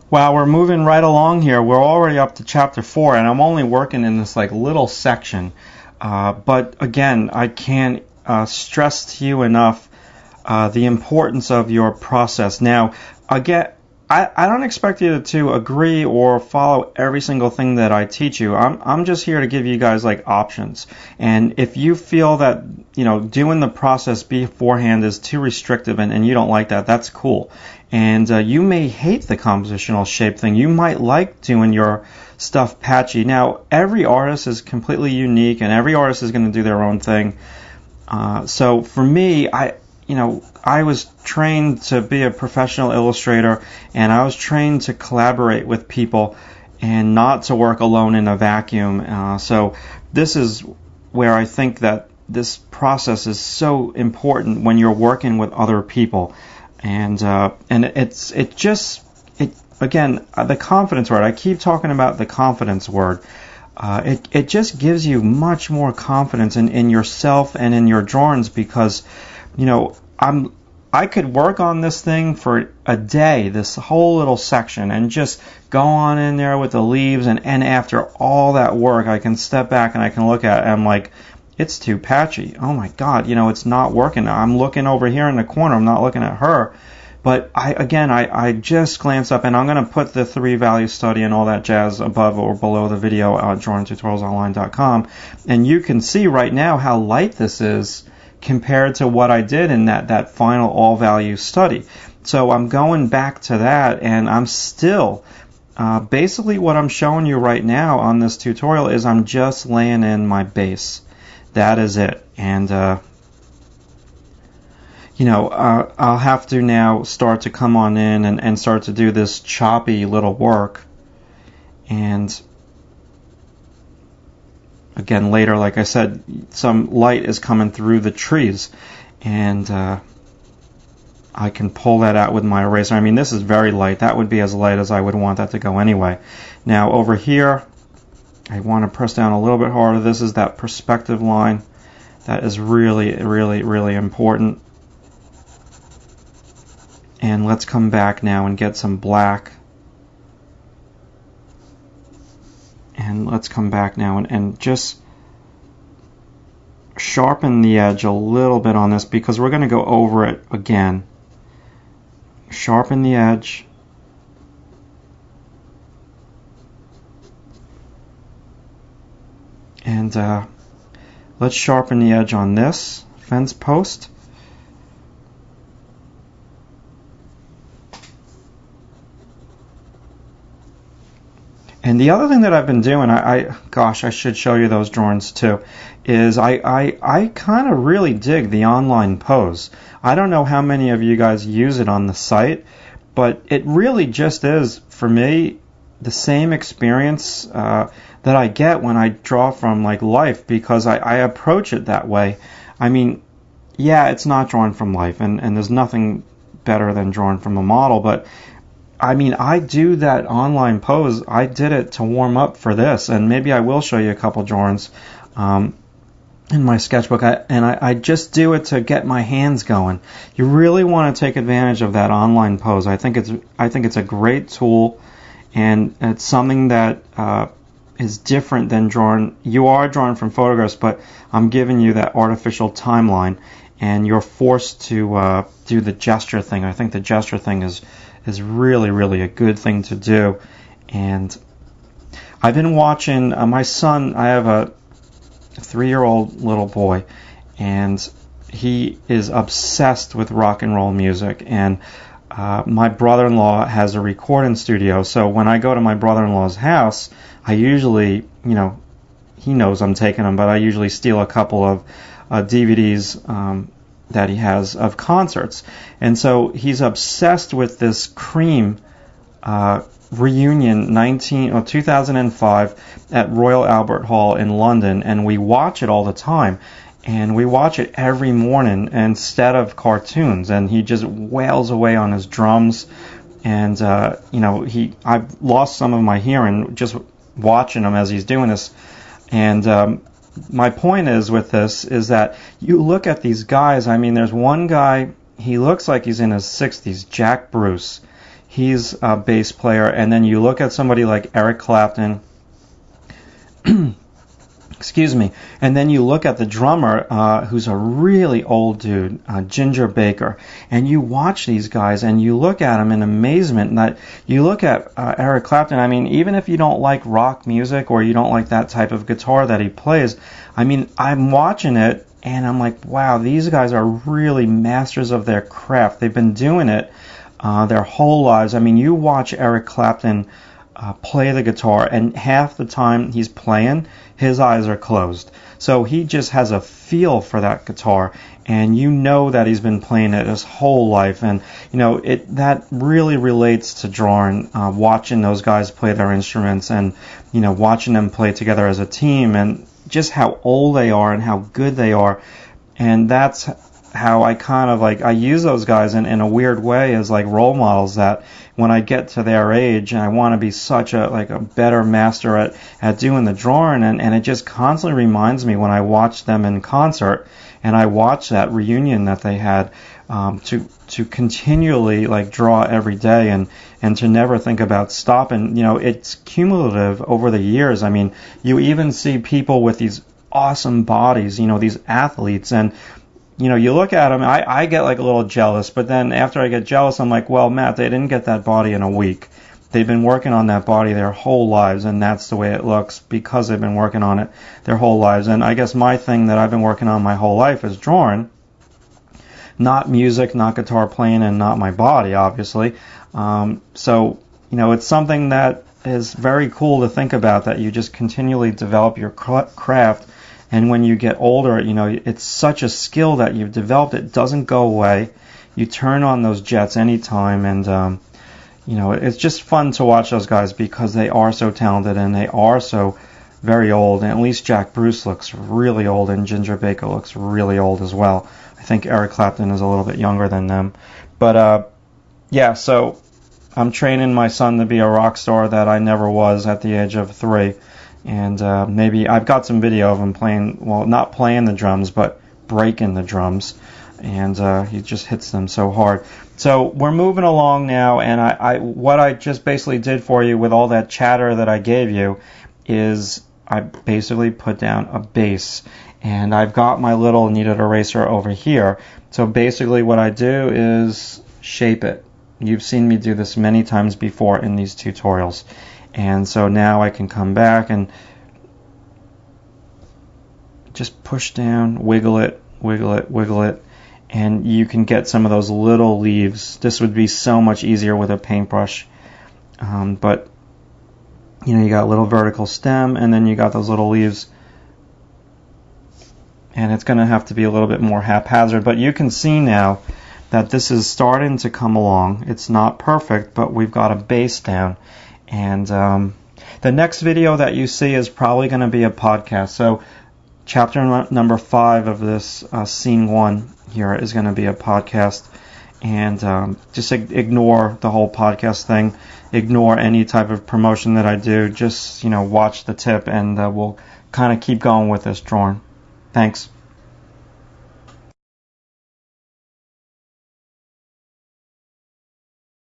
Wow, we're moving right along here. We're already up to chapter 4, and I'm only working in this like little section. But again, I can't stress to you enough the importance of your process. Now, again, I don't expect you to agree or follow every single thing that I teach you. I'm just here to give you guys like options. And if you feel that, you know, doing the process beforehand is too restrictive and you don't like that, that's cool. And you may hate the compositional shape thing. You might like doing your stuff patchy. Now, every artist is completely unique, and every artist is going to do their own thing. So for me, I was trained to be a professional illustrator, and I was trained to collaborate with people and not to work alone in a vacuum. So this is where I think that this process is so important when you're working with other people. And again, the confidence word, I keep talking about the confidence word. It just gives you much more confidence in yourself and in your drawings, because, you know, I could work on this thing for a day, this whole little section, and just go on in there with the leaves, and after all that work, I can step back and I can look at it, and I'm like, it's too patchy. Oh my God, you know, it's not working. I'm looking over here in the corner. I'm not looking at her. But I just glance up, and I'm going to put the 3-value study and all that jazz above or below the video at drawingtutorialsonline.com. And you can see right now how light this is compared to what I did in that final all-value study. So I'm going back to that, and I'm still, basically what I'm showing you right now on this tutorial is I'm just laying in my base. That is it. And, I'll have to now start to come on in and start to do this choppy little work. And again, later, like I said, some light is coming through the trees. And I can pull that out with my eraser. I mean, this is very light. That would be as light as I would want that to go anyway. Now, over here, I want to press down a little bit harder. This is that perspective line. That is really, really, really important. And let's come back now and get some black. And let's come back now and just sharpen the edge a little bit on this, because we're going to go over it again. Sharpen the edge. And let's sharpen the edge on this fence post. And the other thing that I've been doing, gosh, I should show you those drawings too, is I kind of really dig the online pose. I don't know how many of you guys use it on the site, but it really just is, for me, the same experience that I get when I draw from like life, because I approach it that way. I mean, yeah, it's not drawing from life, and there's nothing better than drawing from a model, but I mean, I do that online pose. I did it to warm up for this, and maybe I will show you a couple drawings in my sketchbook. I just do it to get my hands going. You really want to take advantage of that online pose. I think it's a great tool, and it's something that is different than drawing. You are drawing from photographs, but I'm giving you that artificial timeline, and you're forced to do the gesture thing. I think the gesture thing is really, really a good thing to do. And I've been watching my son. I have a 3-year-old little boy, and he is obsessed with rock and roll music. And my brother-in-law has a recording studio, so when I go to my brother-in-law's house, I usually, he knows I'm taking him, but I usually steal a couple of DVDs that he has of concerts. And so he's obsessed with this Cream reunion 2005 at Royal Albert Hall in London, and we watch it all the time. And we watch it every morning instead of cartoons, and he just wails away on his drums. And I've lost some of my hearing just watching him as he's doing this. And my point is with this is that you look at these guys. I mean, there's one guy, he looks like he's in his 60s, Jack Bruce. He's a bass player. And then you look at somebody like Eric Clapton. Excuse me. And then you look at the drummer, who's a really old dude, Ginger Baker. And you watch these guys and you look at them in amazement. That you look at Eric Clapton, I mean, even if you don't like rock music or you don't like that type of guitar that he plays, I mean, I'm watching it and I'm like, wow, these guys are really masters of their craft. They've been doing it their whole lives. I mean, you watch Eric Clapton play the guitar, and half the time he's playing, his eyes are closed. So he just has a feel for that guitar, and you know that he's been playing it his whole life. And you know that really relates to drawing, watching those guys play their instruments, and you know watching them play together as a team, and just how old they are and how good they are. And that's how I kind of I use those guys in a weird way as like role models, that when I get to their age and I want to be such a better master at doing the drawing, and it just constantly reminds me when I watch them in concert and I watch that reunion that they had, to continually draw every day and to never think about stopping. You know, it's cumulative over the years. I mean, you even see people with these awesome bodies, you know, these athletes, and you know, you look at them, I get a little jealous, but then after I get jealous, I'm like, well, Matt, they didn't get that body in a week. They've been working on that body their whole lives, and that's the way it looks because they've been working on it their whole lives. And I guess my thing that I've been working on my whole life is drawing, not music, not guitar playing, and not my body, obviously. So, you know, it's something that is very cool to think about, that you just continually develop your craft. And when you get older, you know, it's such a skill that you've developed. It doesn't go away. You turn on those jets anytime, and you know, it's just fun to watch those guys because they are so talented and they are so very old. And at least Jack Bruce looks really old, and Ginger Baker looks really old as well. I think Eric Clapton is a little bit younger than them. But yeah, so I'm training my son to be a rock star that I never was at the age of 3. And maybe I've got some video of him playing, well, not playing the drums, but breaking the drums. And he just hits them so hard. So we're moving along now, and what I just basically did for you with all that chatter that I gave you is I basically put down a base. And I've got my little kneaded eraser over here. So basically what I do is shape it. You've seen me do this many times before in these tutorials. And so now I can come back and just push down, wiggle it, wiggle it, wiggle it, and you can get some of those little leaves. This would be so much easier with a paintbrush. But, you know, you got a little vertical stem, and then you got those little leaves. And it's going to have to be a little bit more haphazard. But you can see now that this is starting to come along. It's not perfect, but we've got a base down. And the next video that you see is probably going to be a podcast. So chapter number 5 of this scene 1 here is going to be a podcast. And just ignore the whole podcast thing. Ignore any type of promotion that I do. Just, you know, watch the tip, and we'll kind of keep going with this drawing. Thanks.